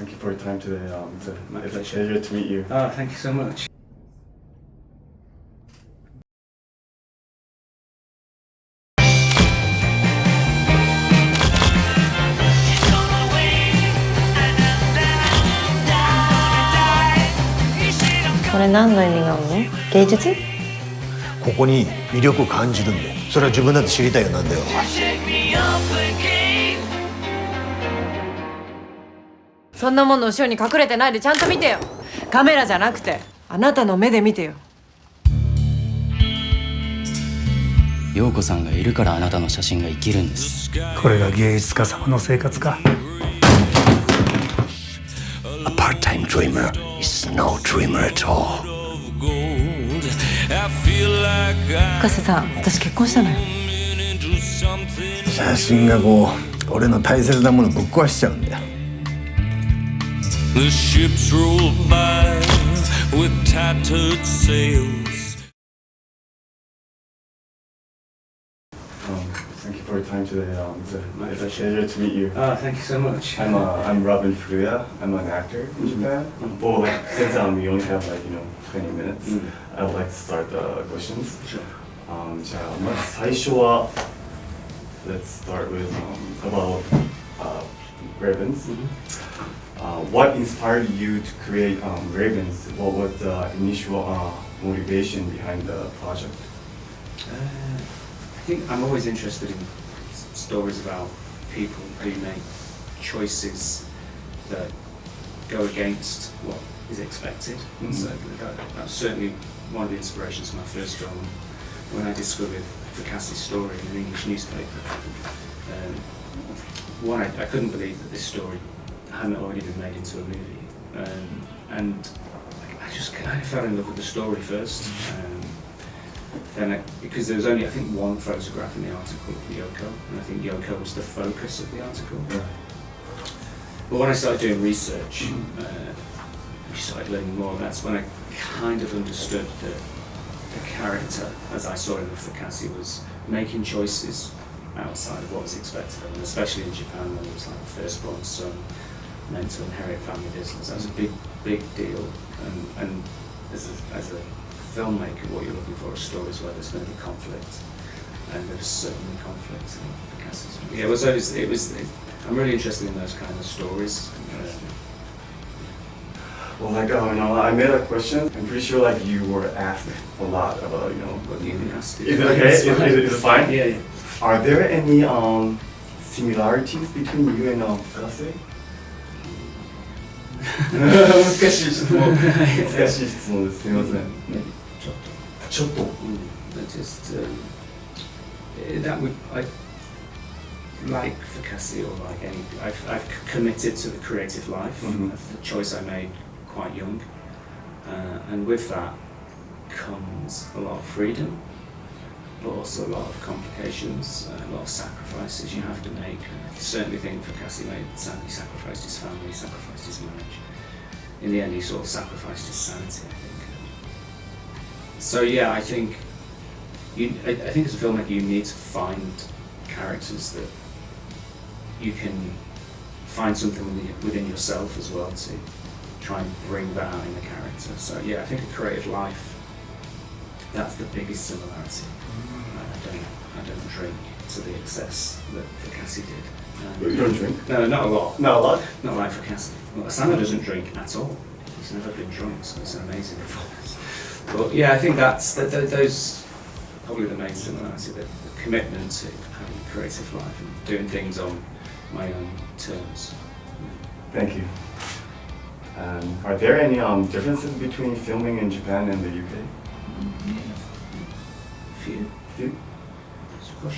Thank you for your time today. It's a pleasure to meet you. Oh, thank you so much. これ何の意味があるの？芸術？ここに魅力を感じるんで、それは自分だって知りたいよ。なんだよ。そんなもの後ろに隠れてないでちゃんと見てよ。カメラじゃなくてあなたの目で見てよ。陽子さんがいるからあなたの写真が生きるんです。これが芸術家様の生活か。A part-time dreamer is no dreamer at all. 深瀬さん、私結婚したのよ。写真がこう俺の大切なものぶっ壊しちゃうんだよ。The ships roll by with tattered sails. Thank you for your time today. It's a pleasure to meet you. Oh, thank you so much. I'm Robin Furuya. I'm an actor in Japan. Well, since we only have 20 minutes, I would like to start the questions. Sure. じゃあまず最初は Let's start with about Ravens. What inspired you to create Ravens? What was the initial motivation behind the project? I think I'm always interested in stories about people who make choices that go against what is expected. So that's certainly one of the inspirations for my first film. When I discovered Fukase's story in an English newspaper, one, I couldn't believe that this story hadn't already been made into a movie, and I just kind of fell in love with the story first. Then because there was only, I think, one photograph in the article of Yoko, and I think Yoko was the focus of the article. But when I started doing research, I started learning more. That's when I kind of understood that the character, as I saw him with Fukase, was making choices outside of what was expected of him, especially in Japan, when it was like the firstborn son meant to inherit family business. That was a big deal. And as a filmmaker, what you're looking for are stories where there's going to be conflict, and there's certainly conflict in Fukase's. Yeah, it was. I'm really interested in those kind of stories. Well, I made a question. I'm pretty sure you were asked a lot about What you can ask. Is it okay? Is it fine? Yeah. Are there any similarities between you and Fukase? 難しい質問です。すみません。ちょっと。Like Fukase or like any, I've committed to the creative life. That's the choice I made quite young, and with that comes a lot of freedom, but also a lot of complications, a lot of sacrifices you have to make. I certainly think Fukase sadly sacrificed his family, sacrificed his marriage. In the end, he sort of sacrificed his sanity, I think. So yeah, I think as a filmmaker, you need to find characters that you can find something within yourself as well to try and bring that out in the character. So yeah, I think a creative life, that's the biggest similarity. I don't drink to the excess that Fukase did. You don't drink? No, not a lot. Not a lot? Not like Fukase. Well, Asano doesn't drink at all. He's never been drunk, so it's an amazing performance. But yeah, I think those probably the main similarity, the commitment to having a creative life and doing things on my own terms. Thank you. Are there any differences between filming in Japan and the UK? Few. 少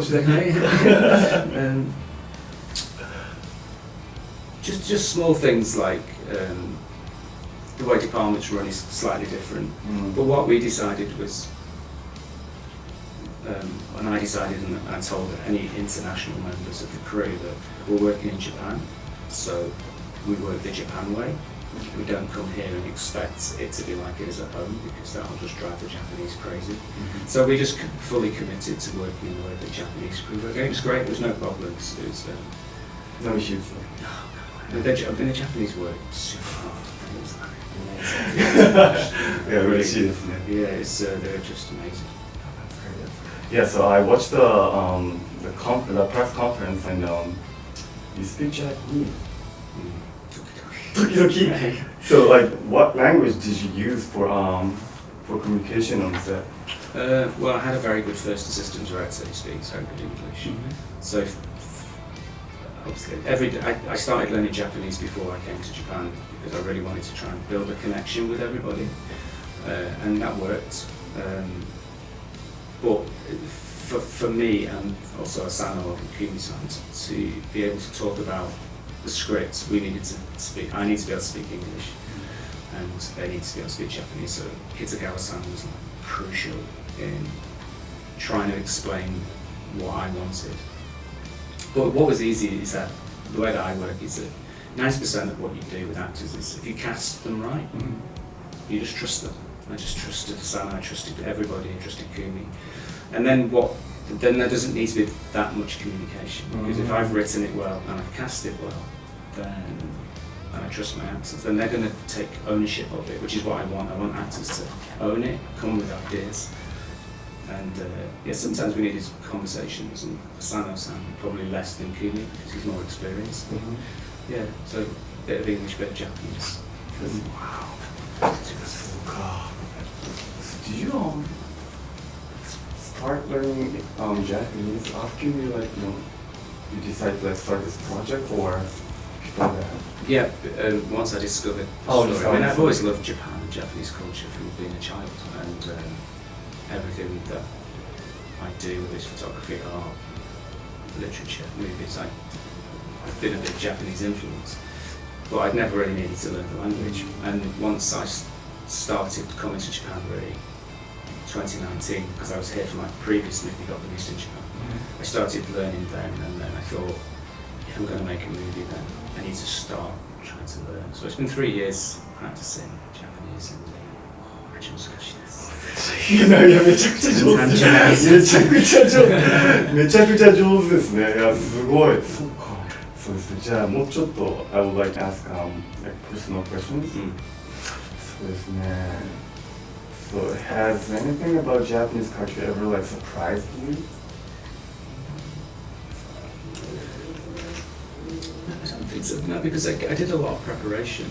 しだけ。Just small things like the way departments run is slightly different. But what we decided was, when I decided and I told any international members of the crew that we're working in Japan, so we work the Japan way. We don't come here and expect it to be like it is at home, because that will just drive the Japanese crazy. So we just fully committed to working in the way the Japanese crew work. It was great, there was no problems. It was, no issues. No, But the Japanese work super hard. It's like amazing. Yeah, really serious. Yeah, they're just amazing. Yeah, so I watched the press conference and you speak Japanese. Tokidoki. So like, what language did you use for communication on set? Well, I had a very good first assistant director who speaks very good English. So obviously, every day I started learning Japanese before I came to Japan because I really wanted to try and build a connection with everybody, and that worked. But for me and also Asano and Kumi-san to be able to talk about the script, I need to be able to speak English, and they need to be able to speak Japanese. So Kitagawa-san was like crucial in trying to explain what I wanted. But what was easy is that the way that I work is that 90% of what you do with actors is if you cast them right, you just trust them. I just trusted Asano, I trusted everybody, I trusted Kumi. And then there doesn't need to be that much communication, because if I've written it well and I've cast it well, and I trust my actors, then they're going to take ownership of it, which is what I want. I want actors to own it, come with ideas. And sometimes we needed conversations, and Asano-san probably less than Kumi, because he's more experienced. Yeah, so a bit of English, bit of Japanese. Wow. So did you start learning Japanese after you decided to start this project, or before that? Yeah, once I discovered the story. I mean, I've always loved Japan and Japanese culture from being a child, and everything that I do, whether it's photography, art, literature, movies, I've been a bit Japanese influence, but I'd never really needed to learn the language. And once I started coming to Japan, really, 2019, because I was here for my previous movie, got released in Japan, I started learning then, and then I thought, if I'm going to make a movie, then I need to start trying to learn. So it's been 3 years practicing Japanese, andめちゃくちゃ上手ですね。いや、すごい。そうか。そうですね。じゃあもうちょっと I would like to ask like personal questions. そうですね。So has anything about Japanese culture ever like surprised you? I don't think so. No, because I did a lot of preparation.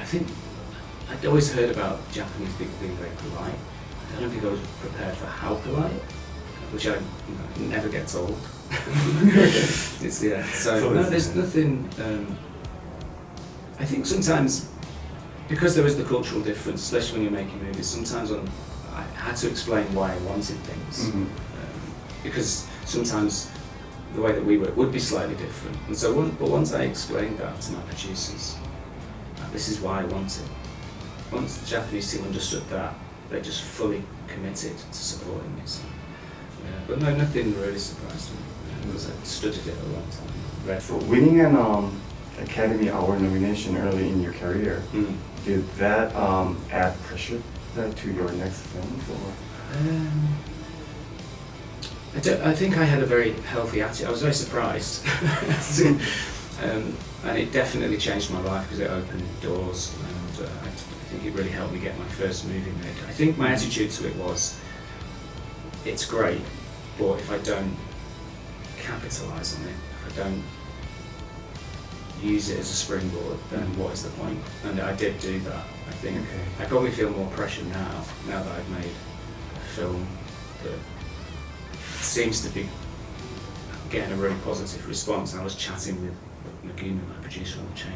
I think I'd always heard about Japanese people being very polite. I don't think I was prepared for how polite, which I never get told. So no, there's nothing. I think sometimes, because there is the cultural difference, especially when you're making movies, sometimes I had to explain why I wanted things. Because sometimes the way that we work would be slightly different. And so once I explained that to my producers, this is why I want it. Once the Japanese team understood that, they just fully committed to supporting me. So, but no, nothing really surprised me, because I studied it a long time. So winning an Academy Award nomination early in your career, did that add pressure to your next films? I think I had a very healthy attitude. I was very surprised. And it definitely changed my life because it opened doors, and I think it really helped me get my first movie made. I think my attitude to it was, it's great, but if I don't capitalise on it, if I don't use it as a springboard, then what is the point? And I did do that. I think I probably feel more pressure now that I've made a film that seems to be getting a really positive response. I was chatting with Nagumi, my producer on the chain.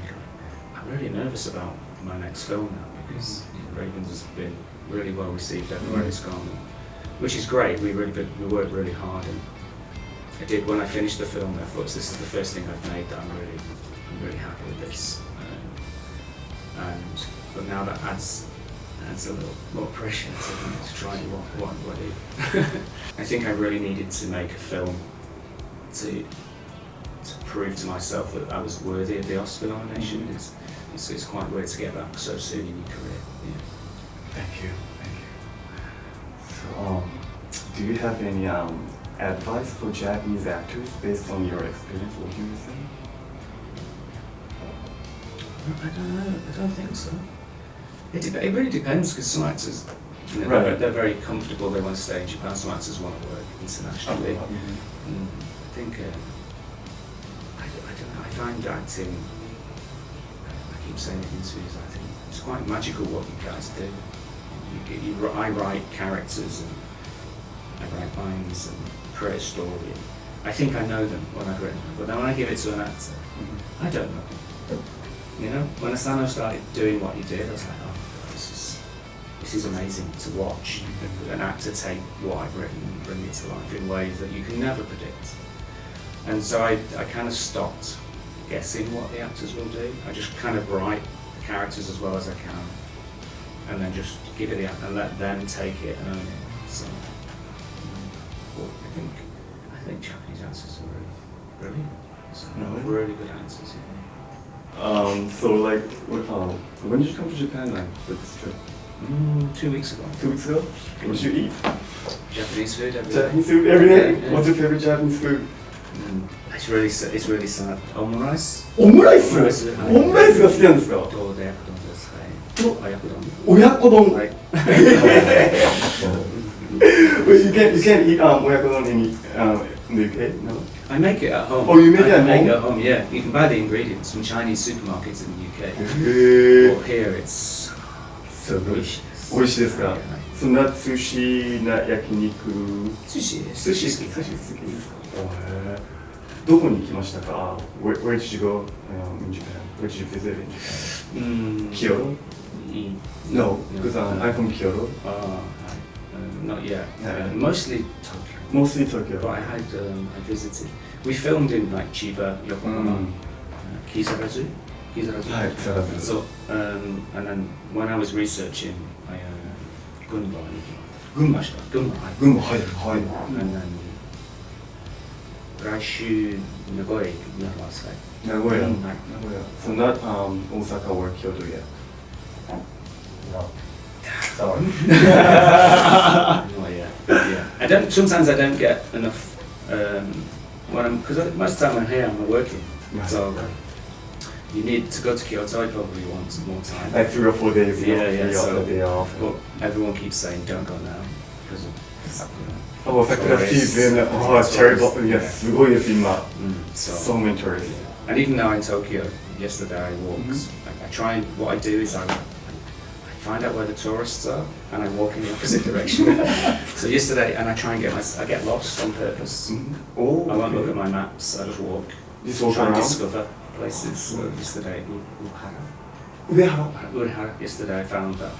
I'm really nervous about my next film now, because Ravens has been really well received everywhere it's gone, which is great. We worked really hard, and I did. When I finished the film, I thought, this is the first thing I've made that I'm really happy with this. But now that adds a little more pressure to try what do I do. I think I really needed to make a film to prove to myself that I was worthy of the Oscar nomination. It's quite weird to get that so soon in your career. Yeah. Thank you. So, do you have any advice for Japanese actors based on your experience working with them? don't know. I don't think so. It really depends because some actors, you know, Right. they're very comfortable. They want to stay in Japan. Some actors want to work internationally. I think I don't know. I find acting. I keep saying it in interviews. I think it's quite magical what you guys do. I write characters and I write lines and create a story. I think I know them when I've written them, but then when I give it to an actor, I don't know. You know, when Asano started doing what he did, I was like, oh, this is amazing to watch. An actor take what I've written and bring it to life in ways that you can never predict. And so I kind of stopped guessing what the actors will do. I just kind of write the characters as well as I can, and then just give it the actor and let them take it and own it. So, well, I think Japanese actors are really brilliant. So, really good actors. Yeah. So like, when did you come to Japan like for this trip? 2 weeks ago. 2 weeks ago? What did you eat? Japanese food every day. Japanese food every day? Yeah. What's your favorite Japanese food? It's really sad. Omurice. オムライス？はいオムライスが好きなんですか？と親子丼です。はい。親子丼。親子丼。はい。You can't eat 親子丼 in the UK? No? I make it at home. Oh, you make it I at make home? it at home, yeah. You can buy the ingredients from Chinese supermarkets in the UK. へ But here it's So good. 美味しいです。美味しいですか？はいそんな寿司な焼肉。寿司です。寿司好きですか？どこに行きましたか？ Where did you go in Japan? Where did you visit in Japan? Kyoto? No, because I'm from Kyoto. Not yet. Yeah. Mostly Tokyo. Mostly Tokyo. But I visited. We filmed in like Chiba, Yokohama, Kisarazu. Hi, Kisarazu. So, and then when I was researching, I Gunma. Gunma, right. はい。 And then 来週名古屋行きますか？名古屋。はい。So not Osaka or Kyoto yet. No. Sorry. Oh yeah. Sometimes I don't get enough. Because most of the time I'm here, I'm working. So you need to go to Kyoto. I probably want some more time. Like 3 or 4 days. Yeah. So, day off. but everyone keeps saying don't go now because of Sakura. 桜シーズン。チェリーブロック。いや、すごいです今。So many tourists. And even now in Tokyo, yesterday I walked. I try and what I do is I find out where the tourists are and I walk in the opposite direction. So yesterday, and I try and I get lost on purpose. Oh, I won't look at my maps. I just walk. Just walk try and around? discover places. So yesterday, Urehara. Yesterday I found that.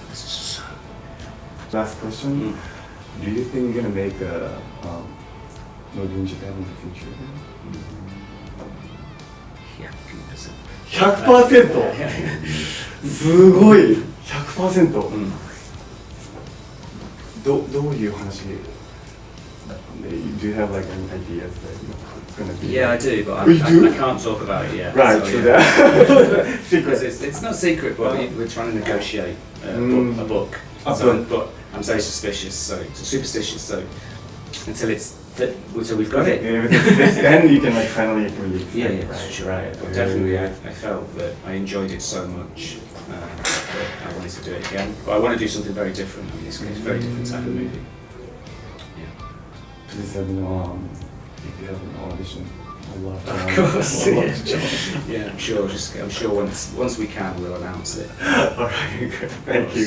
Last question. Do you think you're gonna make a movie in Japan in the future? 100%? すごい 100%、どういう話 Do you have like any ideas that it's gonna be? Yeah, I do, but I can't talk about it yet. Right, so, so yeah. secret. It's not secret, but we're trying to negotiate a book. A So, book. but I'm very superstitious, so until we've got it. And you can like finally release it. Yeah, sure. Right. But definitely, I felt that I enjoyed it so much that I wanted to do it again. But I want to do something very different. I mean, it's a very different type of movie. Yeah. Please let me know if you have an audition. Of course. Yeah, I'm sure. I'm sure once we can, we'll announce it. Alright, thank you.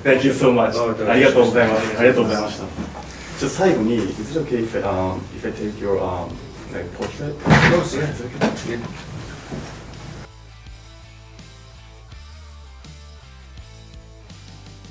Thank you so much. ありがとうございます。ありがとうございました。最後に、is it okay if I take your like portrait? Of course, yeah.